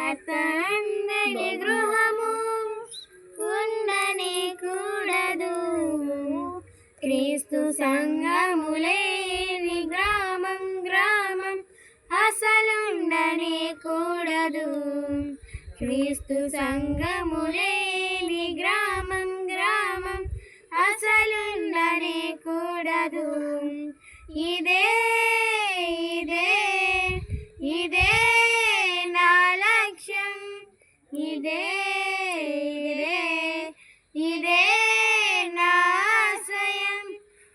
సువార్త అందని గృహము ఉండనే కూడదు. క్రీస్తు సంఘములేని గ్రామం గ్రామం అసలుండనే కూడదు. క్రీస్తు సంఘములేని గ్రామం గ్రామం అసలుండనే కూడదు. ఇదే ఇదే ఇదే నా లక్ష్యం, ఇదే ఇదే ఇదే నా ఆశయం.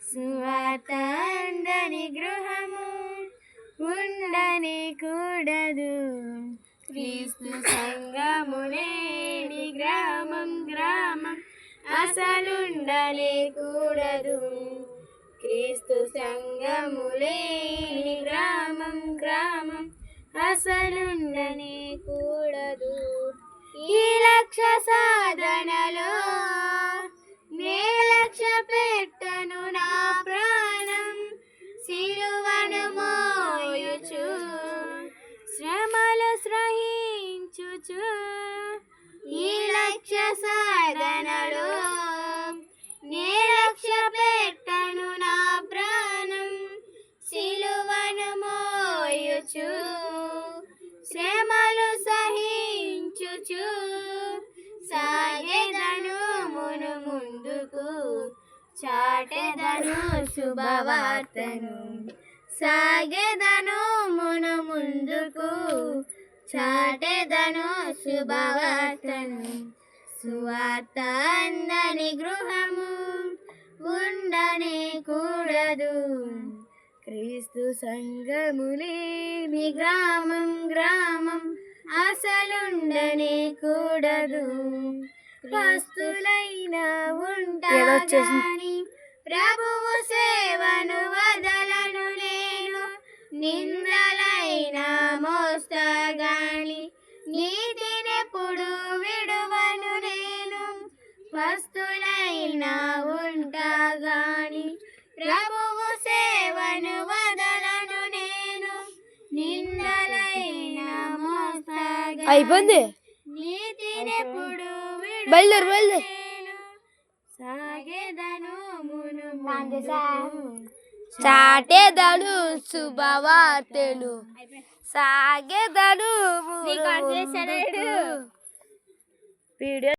సువార్త అందని గృహము ఉండనే కూడదు. క్రీస్తు సంఘములేని గ్రామం గ్రామం అసలుండనే కూడదు. క్రీస్తు సంఘములేని గ్రామం గ్రామం అసలుండనే కూడదు. ఈ లక్ష్య సాధనలో నే లక్ష్య పెట్టను నా ప్రాణం, సిలువను మోయుచు శ్రమలు సహించుచు. ఈ లక్ష్య సాధనలో నే లక్ష్య పెట్టను నా ప్రాణం, సిలువను మోయుచు శ్రమలు సహించుచు. సాగెదను మును ముందుకు, చాటెదను శుభవార్తను. సాగెదను మును ముందుకు, చాటెదను శుభవార్తను. సువార్త అందని గృహము ఉండనే కూడదు. క్రీస్తు సంఘములేని గ్రామం గ్రామం అసలుండనే కూడదు. పస్తులైన ఉంటాగాని ప్రభువు సేవను వదలను నేను. నిందలైన మోస్తగాని నీతినెప్పుడు విడువను నేను. పస్తులైన ఉంటాగాని ప్రభువు సేవను వదలను నేను. నిందలైన మోస్తగాని అయిపోయింది. నీతినెప్పుడు బయలుదేరు బయలుదేరు. సాగెదను మును చాటెదను శుభవార్తను. సాగెదను వీడియో